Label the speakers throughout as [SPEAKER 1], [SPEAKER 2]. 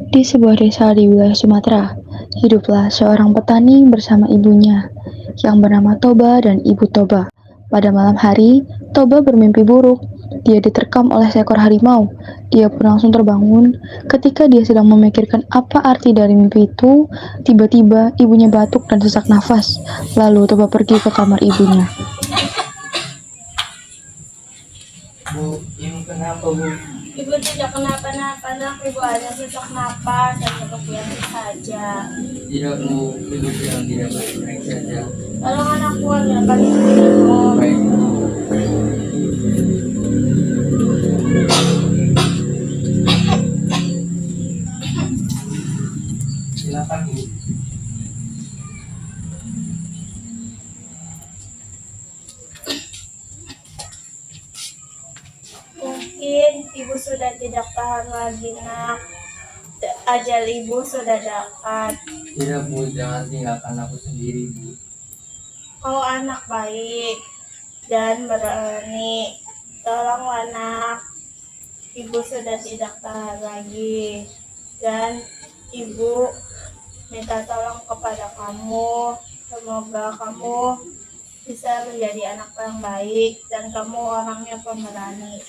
[SPEAKER 1] Di sebuah desa di wilayah Sumatera, hiduplah seorang petani bersama ibunya yang bernama Toba dan Ibu Toba. Pada malam hari, Toba bermimpi buruk. Dia diterkam oleh seekor harimau. Dia pun langsung terbangun. Ketika dia sedang memikirkan apa arti dari mimpi itu, tiba-tiba ibunya batuk dan sesak nafas. Lalu Toba pergi ke kamar ibunya.
[SPEAKER 2] Bu, ibu kenapa bu?
[SPEAKER 3] Ibu tidak kenapa-napa, nak. Ibu hanya sesak napas dan kemudian saja.
[SPEAKER 2] Tidak bu, ibu bilang tidak baik-baik saja.
[SPEAKER 3] Tolong anakku ambilkan minum.
[SPEAKER 2] Baik bu. Silakan bu.
[SPEAKER 3] Mungkin ibu sudah tidak tahan lagi, nak. Ajal ibu sudah dekat.
[SPEAKER 2] Tidak bu, jangan tinggalkan aku sendiri bu.
[SPEAKER 3] Kau anak baik dan berani. Tolonglah, nak. Ibu sudah tidak tahan lagi. Dan ibu minta tolong kepada kamu. Semoga kamu bisa menjadi anak yang baik dan kamu orangnya pemberani.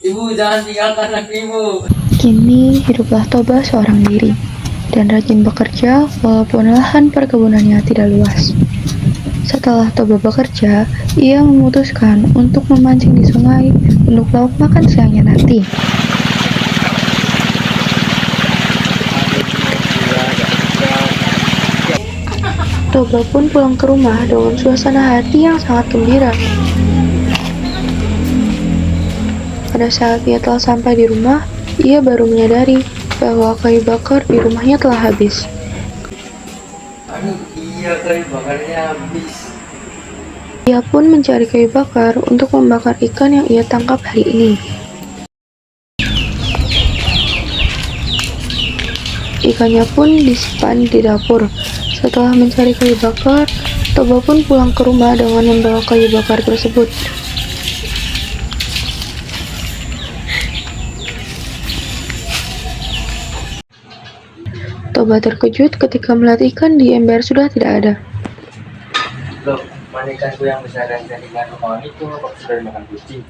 [SPEAKER 2] Ibu jangan tinggalkan anak ibu.
[SPEAKER 1] Kini hiduplah Toba seorang diri dan rajin bekerja walaupun lahan perkebunannya tidak luas. Setelah Toba bekerja, ia memutuskan untuk memancing di sungai untuk lauk makan siangnya nanti. Toba pun pulang ke rumah dengan suasana hati yang sangat gembira. Pada saat ia telah sampai di rumah, ia baru menyadari bahwa kayu bakar di rumahnya telah habis.
[SPEAKER 2] Aduh, iya kayu bakarnya habis.
[SPEAKER 1] Ia pun mencari kayu bakar untuk membakar ikan yang ia tangkap hari ini. Ikannya pun disimpan di dapur. Setelah mencari kayu bakar, Toba pun pulang ke rumah dengan membawa kayu bakar tersebut. Toba terkejut ketika melihat ikan di ember sudah tidak ada.
[SPEAKER 2] Loh, mana ikanku yang besar dan tadi kan kawan itu kok sudah makan kucing?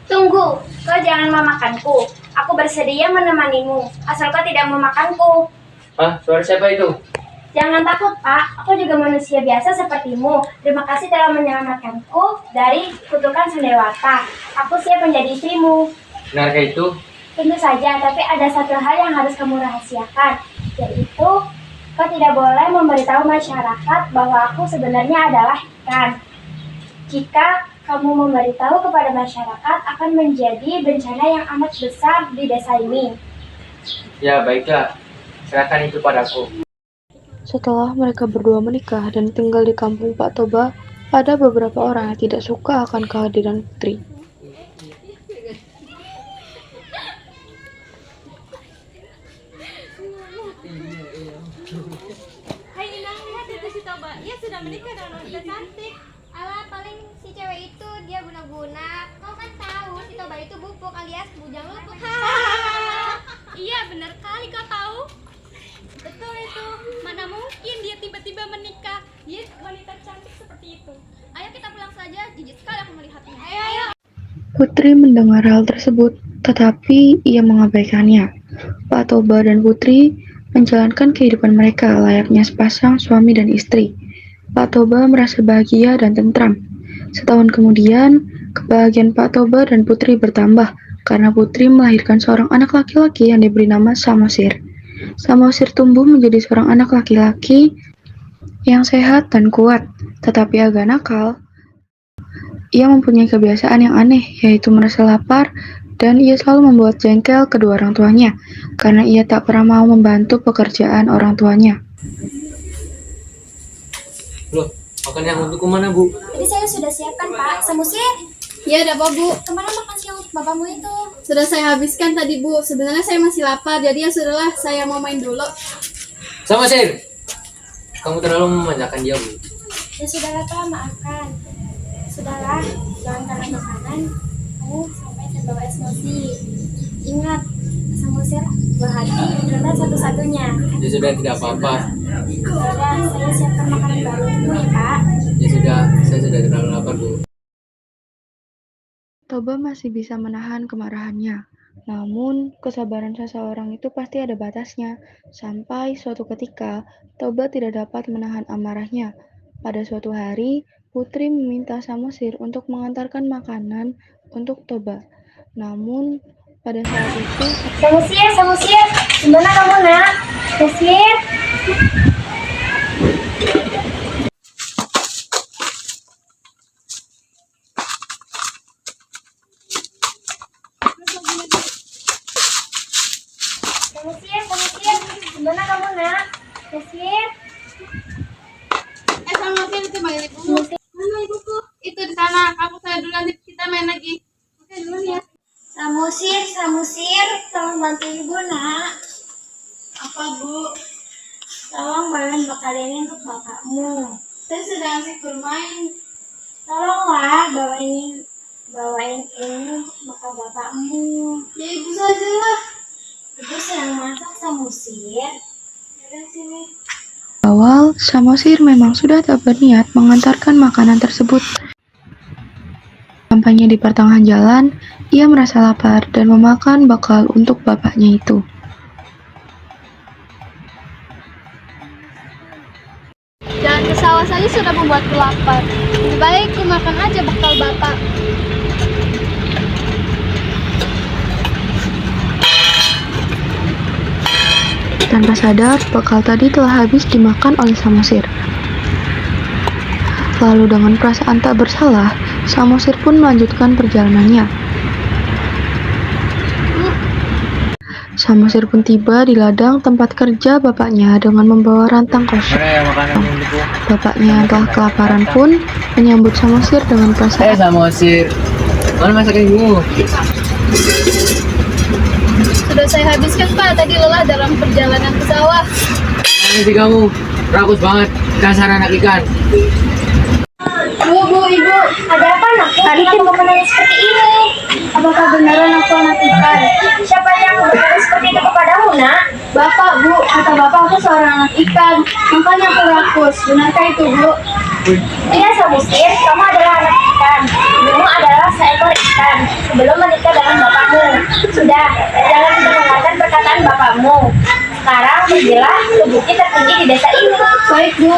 [SPEAKER 4] Tunggu, kau jangan memakanku. Aku bersedia menemanimu, asal kau tidak memakanku.
[SPEAKER 2] Hah, suara siapa itu?
[SPEAKER 4] Jangan takut, Pak. Aku juga manusia biasa sepertimu. Terima kasih telah menyelamatkanku dari kutukan Sendewata. Aku siap menjadi istrimu.
[SPEAKER 2] Benarkah itu?
[SPEAKER 4] Tentu saja, tapi ada satu hal yang harus kamu rahasiakan, yaitu kau tidak boleh memberitahu masyarakat bahwa aku sebenarnya adalah ikan. Jika kamu memberitahu kepada masyarakat, akan menjadi bencana yang amat besar di desa ini.
[SPEAKER 2] Ya, baiklah. Serahkan itu padaku.
[SPEAKER 1] Setelah mereka berdua menikah dan tinggal di kampung Pak Toba, ada beberapa orang yang tidak suka akan kehadiran Putri.
[SPEAKER 5] Hai Inang, lihat itu si Toba. Ia sudah menikah dengan wanita cantik.
[SPEAKER 6] Alah, paling si cewek itu dia guna-guna. Kau kan tahu si Toba itu bupuk alias bujang lupuk.
[SPEAKER 5] Iya, benar kali kau tahu. Betul itu. Mana mungkin dia tiba-tiba menikah. Dia wanita cantik seperti itu. Ayo kita pulang saja. Jijik sekali aku melihatnya. Ayo.
[SPEAKER 1] Putri mendengar hal tersebut, tetapi ia mengabaikannya. Pak Toba dan Putri menjalankan kehidupan mereka layaknya sepasang suami dan istri. Pak Toba merasa bahagia dan tentram. Setahun kemudian, kebahagiaan Pak Toba dan Putri bertambah karena Putri melahirkan seorang anak laki-laki yang diberi nama Samosir. Samosir tumbuh menjadi seorang anak laki-laki yang sehat dan kuat, tetapi agak nakal. Ia mempunyai kebiasaan yang aneh, yaitu merasa lapar, dan ia selalu membuat jengkel kedua orang tuanya, karena ia tak pernah mau membantu pekerjaan orang tuanya.
[SPEAKER 2] Loh, makan yang untukku mana, Bu?
[SPEAKER 6] Jadi saya sudah siapkan, Pak. Samusir,
[SPEAKER 5] Iya, ada apa, Bu?
[SPEAKER 6] kemana makan siang untuk bapakmu itu?
[SPEAKER 5] Sudah saya habiskan tadi, Bu. Sebenarnya saya masih lapar, jadi ya sudahlah, saya mau main dulu.
[SPEAKER 2] Sama Sir. Kamu terlalu memanjakan dia, Bu.
[SPEAKER 6] Ya sudahlah, Pak, maafkan. Sudahlah, jangan karena makanan. Kamu sampai
[SPEAKER 3] bawa emosi. Ingat, Samosir berhati karena satu-satunya.
[SPEAKER 2] Ya sudah, tidak apa-apa.
[SPEAKER 3] Sudah, saya siapkan makanan baru dulu ya Pak.
[SPEAKER 2] Ya sudah, saya sudah terlalu lapar, Bu.
[SPEAKER 1] Toba masih bisa menahan kemarahannya. Namun, kesabaran seseorang itu pasti ada batasnya. Sampai suatu ketika, Toba tidak dapat menahan amarahnya. Pada suatu hari, Putri meminta Samosir untuk mengantarkan makanan untuk Toba. Namun, pada saat itu,
[SPEAKER 4] Samosir, di mana kamu nak? Samosir. Samosir, di mana kamu nak? Samosir.
[SPEAKER 7] Sama Sil, itu panggil ibu. Mana ibuku? Itu di sana. Aku saya dulu, nanti kita main lagi. Oke, dulu ya.
[SPEAKER 4] Samosir, tolong bantu ibu nak.
[SPEAKER 7] Apa, Bu?
[SPEAKER 4] Tolong bawain bekal ini untuk bapakmu.
[SPEAKER 7] Saya sedang asik bermain.
[SPEAKER 4] Tolonglah bawain ini untuk bekal bapakmu.
[SPEAKER 7] Ya, ibu saja lah.
[SPEAKER 4] Ibu sedang masak Samosir.
[SPEAKER 7] Udah sini.
[SPEAKER 1] awal Samosir memang sudah tak berniat mengantarkan makanan tersebut. Sampainya di pertengahan jalan, ia merasa lapar dan memakan bekal untuk bapaknya itu.
[SPEAKER 6] Jalan ke sawah saja sudah membuatku lapar. Lebih baik ku makan aja bekal bapak.
[SPEAKER 1] Tanpa sadar, bekal tadi telah habis dimakan oleh Samosir. Lalu dengan perasaan tak bersalah, Samosir pun melanjutkan perjalanannya. Samosir pun tiba di ladang tempat kerja bapaknya dengan membawa rantang kosong.
[SPEAKER 2] Mana ya makanan untuk
[SPEAKER 1] Bapaknya yang telah kelaparan pun menyambut Samosir dengan perasaan.
[SPEAKER 2] Samosir. Mana masakan ibu?
[SPEAKER 6] Sudah saya habiskan Pak, tadi lelah dalam perjalanan ke sawah.
[SPEAKER 2] Mana sih kamu? Rakus banget, dasar anak ikan.
[SPEAKER 4] Bu, ibu, ada apa anakku? Kenapa menangis seperti ini? Apakah beneran aku anak ikan? Siapa yang berkata seperti itu kepadamu, nak?
[SPEAKER 6] Bapak, Bu, kata bapak aku seorang anak ikan. Makanya aku rakus. Benarkah itu, Bu?
[SPEAKER 4] Iya, Samosir, kamu adalah anak ikan. Ibumu adalah seekor ikan. Sebelum menikah dengan bapakmu. Sudah, jangan mendengarkan perkataan bapakmu. Sekarang pergilah ke bukit tertinggi di desa ini.
[SPEAKER 6] Baik, Bu.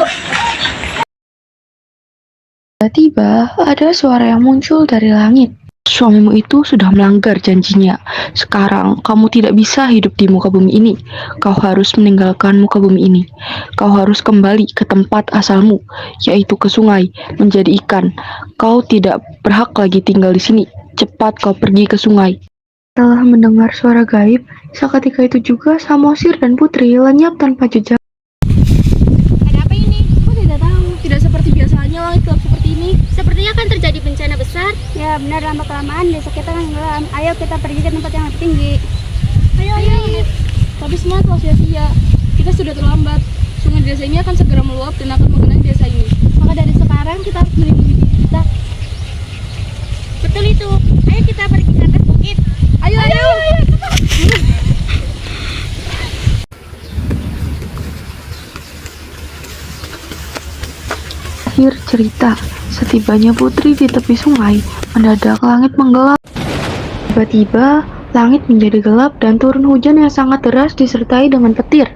[SPEAKER 1] Tiba-tiba ada suara yang muncul dari langit. Suamimu itu sudah melanggar janjinya. Sekarang kamu tidak bisa hidup di muka bumi ini. Kau harus meninggalkan muka bumi ini. Kau harus kembali ke tempat asalmu, yaitu ke sungai, menjadi ikan. Kau tidak berhak lagi tinggal di sini. Cepat kau pergi ke sungai. Setelah mendengar suara gaib, seketika itu juga Samosir dan Putri lenyap tanpa jejak.
[SPEAKER 6] Ada apa ini? Aku tidak tahu. Tidak seperti biasanya langit gelap seperti ini. Sepertinya akan terjadi bencana besar. Ya benar, lama-kelamaan desa kita akan tenggelam. Ayo kita pergi ke tempat yang lebih tinggi. Ayo. Tapi semua telah sia-sia. Kita sudah terlambat. Sungai desa ini akan segera meluap dan akan mengenai desa ini. Maka dari sekarang kita harus melindungi diri kita. Betul itu. Ayo kita pergi ke atas bukit. Ayo.
[SPEAKER 1] Akhir cerita, setibanya Putri di tepi sungai, mendadak langit menggelap. Tiba-tiba, langit menjadi gelap dan turun hujan yang sangat deras disertai dengan petir.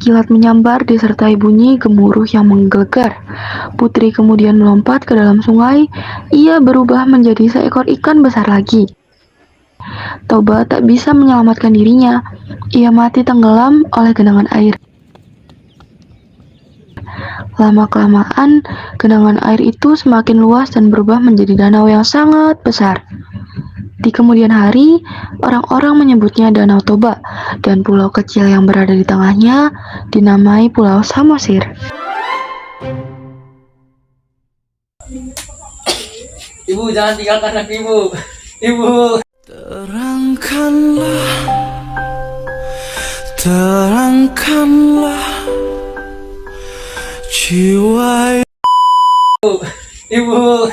[SPEAKER 1] Kilat menyambar disertai bunyi gemuruh yang menggelegar. Putri kemudian melompat ke dalam sungai. Ia berubah menjadi seekor ikan besar lagi. Toba tak bisa menyelamatkan dirinya. Ia mati tenggelam oleh genangan air. Lama-kelamaan, genangan air itu semakin luas dan berubah menjadi danau yang sangat besar. Di kemudian hari, orang-orang menyebutnya Danau Toba, dan pulau kecil yang berada di tengahnya dinamai Pulau Samosir.
[SPEAKER 2] Ibu, jangan tinggalkan anak ibu. Ibu.
[SPEAKER 8] Terangkanlah jiwa
[SPEAKER 2] Ibu.